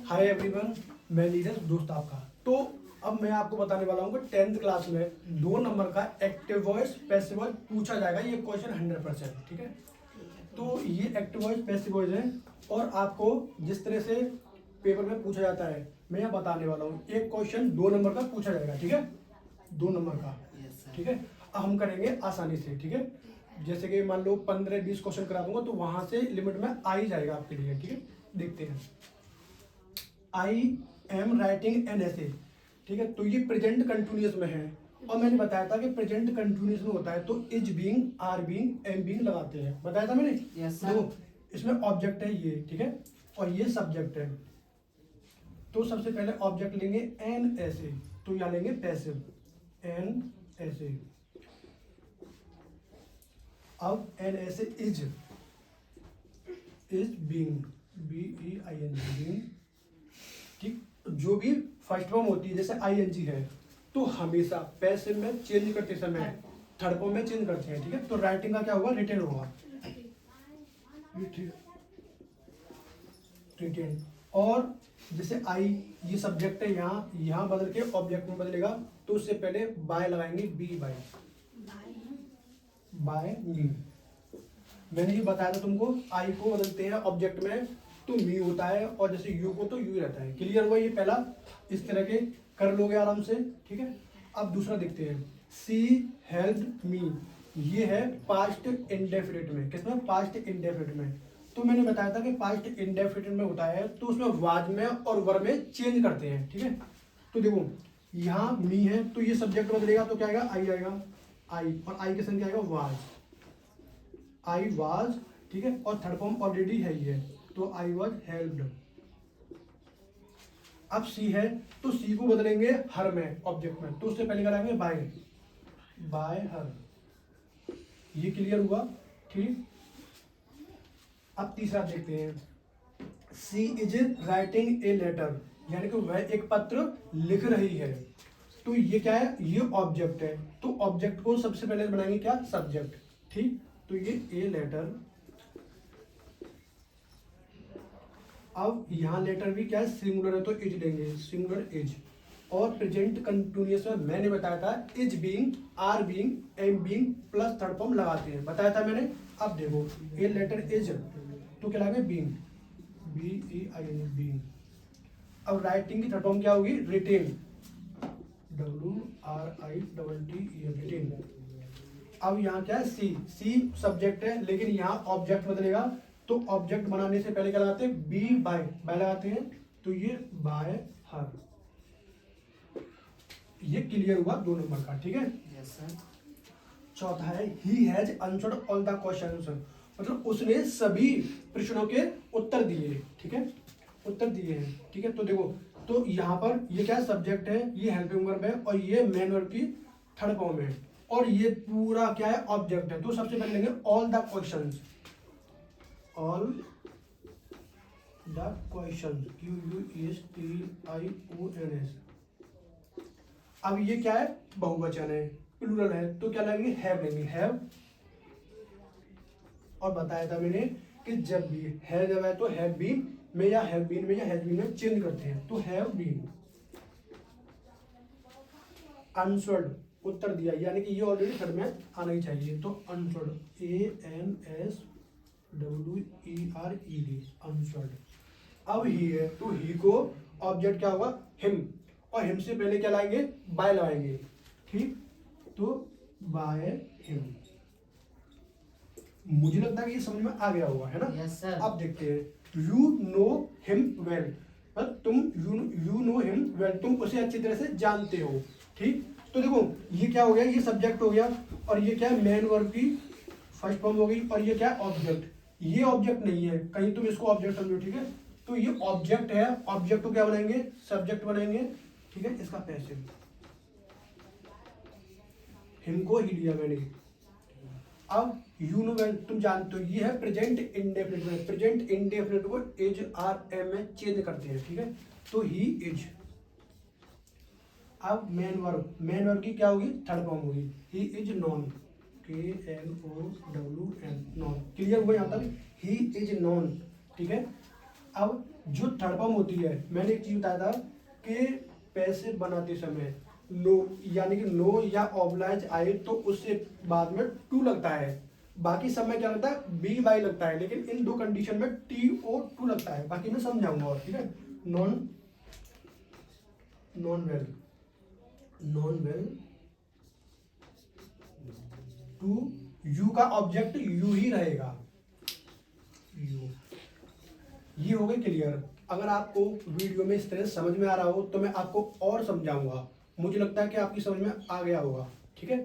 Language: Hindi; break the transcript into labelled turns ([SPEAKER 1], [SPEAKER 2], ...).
[SPEAKER 1] हाय एवरीवन, मैं नीरज दोस्त आपका। तो अब मैं आपको बताने वाला हूँ कि 10th क्लास में 2 नंबर का एक्टिव वॉइस पैसिव वॉइस पूछा जाएगा। ये क्वेश्चन 100%, ठीक है। तो ये एक्टिव वॉइस पैसिव वॉइस है और आपको जिस तरह से पेपर में पूछा जाता है मैं यह बताने वाला हूँ। एक क्वेश्चन 2 नंबर का पूछा जाएगा, ठीक है, 2 नंबर का, ठीक है। अब हम करेंगे आसानी से, ठीक है। जैसे कि मान लो 15-20 क्वेश्चन करा दूंगा तो वहां से लिमिट में आ ही जाएगा आपके लिए, ठीक है। देखते हैं। आई एम राइटिंग एन ऐसे, ठीक है। तो ये प्रेजेंट कंटिन्यूअस में है और मैंने बताया था कि प्रेजेंट कंटिन्यूअस में होता है तो is being, are being, am being लगाते हैं, बताया था मैंने। देखो इसमें ऑब्जेक्ट है ये, ठीक है, और ये सब्जेक्ट है। तो सबसे पहले ऑब्जेक्ट लेंगे एन ऐसे, तो यहाँ लेंगे पैसिव एन ऐसे। अब एन ऐसे is being, B E I N G, being, ठीक। जो भी फर्स्ट फॉर्म होती है जैसे आई एन जी है तो हमेशा पैसिव में चेंज करते समय थर्ड फॉर्म में चेंज करते हैं, ठीक है। तो राइटिंग का क्या होगा, रिटेन होगा, रिटेन। और जैसे आई ये सब्जेक्ट है, यहाँ बदल के ऑब्जेक्ट में बदलेगा तो उससे पहले बाय लगाएंगे, बी बाय, बाय मी। मैंने ये बताया था तुमको, आई को बदलते हैं ऑब्जेक्ट में तो मी होता है और जैसे यू को तो यू रहता है। क्लियर हुआ ये पहला? इस तरह के कर लोगे आराम से, ठीक है। अब दूसरा देखते हैं, सी हेल्प मी। ये है पास्ट इंडेफिनिट में, किसमें? पास्ट इंडेफिनिट में। तो मैंने बताया था कि पास्ट इंडेफिनिट में होता है तो उसमें वाज में और वर्ब में चेंज करते हैं, ठीक है। तो देखो यहाँ मी है तो ये सब्जेक्ट बदलेगा तो क्या आएगा, आई आएगा, आई, और आई के संग क्या आएगा, वाज, आई वाज, ठीक है। और थर्ड फॉर्म ऑलरेडी है ये, तो आई वाज हेल्प्ड। अब सी है तो सी को बदलेंगे हर में, ऑब्जेक्ट में, तो उससे पहले कराएंगे बाय, बाय हर। ये क्लियर हुआ, ठीक। अब तीसरा देखते हैं, सी इज राइटिंग ए लेटर, यानी कि वह एक पत्र लिख रही है। तो ये क्या है, ये ऑब्जेक्ट है तो ऑब्जेक्ट को सबसे पहले बनाएंगे क्या, सब्जेक्ट, ठीक। तो ये ए लेटर। अब यहाँ लेटर भी क्या है, सिंगुलर है तो इज लेंगे, सिंगुलर इज। और प्रेजेंट कंटिन्यूअस में मैंने बताया था is being, are being, am being plus third form लगाते हैं, बताया था मैंने। अब देखो ए लेटर इज तो क्या लगाएंगे, being, B E I N, being. अब राइटिंग की थर्ड फॉर्म क्या होगी, written, W R I double T E, written. अब यहाँ क्या है, सी, सी सब्जेक्ट है लेकिन यहाँ ऑब्जेक्ट बदलेगा तो ऑब्जेक्ट बनाने से पहले क्या लगाते हैं, बी बाय, बाय लगाते हैं, तो ये बाय हर। ये क्लियर हुआ 2 नंबर का, ठीक है।
[SPEAKER 2] Yes sir.
[SPEAKER 1] चौथा है he has answered all the questions, मतलब उसने सभी प्रश्नों के उत्तर दिए, ठीक है, उत्तर दिए हैं, ठीक है। तो देखो तो यहाँ पर ये क्या सब्जेक्ट है, ये हेल्पिंग वर्ब है और ये मेन वर्ब की थर्ड फॉर्म है और ये पूरा क्या है, ऑब्जेक्ट है। तो सबसे पहले लेंगे all the questions, all the question, Q U E S T I O N. S ये क्या है, बहुवचन है, प्लूरल है, तो क्या लगेंगे, हैव लेंगे, हैव। और बताया था मैंने कि जब भी है जब है तो हैव बीन में या हैव बीन में या हैज बीन में चेंज करते हैं, तो हैव बीन। आंसर्ड उत्तर दिया, यानी कि ये ऑलरेडी थर्ड में आना ही चाहिए, तो answered, A N S W E R E D, answered. अब ही है तो ही को ऑब्जेक्ट क्या होगा, हिम, और हिम से पहले क्या लाएंगे, बाय लगाएंगे, ठीक। तो बाय हिम। मुझे लगता है कि ये समझ में आ गया होगा, है ना।
[SPEAKER 2] Yes sir.
[SPEAKER 1] अब देखते हैं, यू नो हिम वेल, तुम यू नो हिम वेल, तुम उसे अच्छी तरह से जानते हो, ठीक। तो देखो ये क्या हो गया, ये सब्जेक्ट हो गया और ये क्या है, मेन वर्ब की फर्स्ट फॉर्म हो गई और ये क्या है, ऑब्जेक्ट। ये ऑब्जेक्ट नहीं है, कहीं तुम इसको ऑब्जेक्ट समझो, ठीक है। तो ये ऑब्जेक्ट है, ऑब्जेक्ट को क्या बनाएंगे, सब्जेक्ट बनाएंगे, ठीक है। इसका पैसिव, हिम को ही लिया मैंने। अब यू नो वेल, तुम जानते हो, ये है प्रेजेंट इंडेफिनिट में, प्रेजेंट इंडेफिनिट को इज आर एम में चेंज करते हैं, ठीक है। तो ही इज। अब मेन वर्ब, मेन वर्ब की क्या होगी, थर्ड फॉर्म होगी, he is known, K N O W N, known. Clear हुआ यहाँ तक, ही इज नॉन, ठीक है। अब जो थर्ड फॉर्म होती है, मैंने एक चीज बताया था कि पैसे बनाते समय नो यानी कि नो या ऑब्लाइज आए तो उससे बाद में टू लगता है, बाकी सब में क्या लगता है बी बाई लगता है, लेकिन इन दो कंडीशन में टी ओ टू लगता है, बाकी मैं समझाऊंगा और ठीक है। Known known well to you का ऑब्जेक्ट यू ही रहेगा, यू। ये हो गई क्लियर। अगर आपको वीडियो में इस तरह समझ में आ रहा हो तो मैं आपको और समझाऊंगा, मुझे लगता है कि आपकी समझ में आ गया होगा, ठीक है।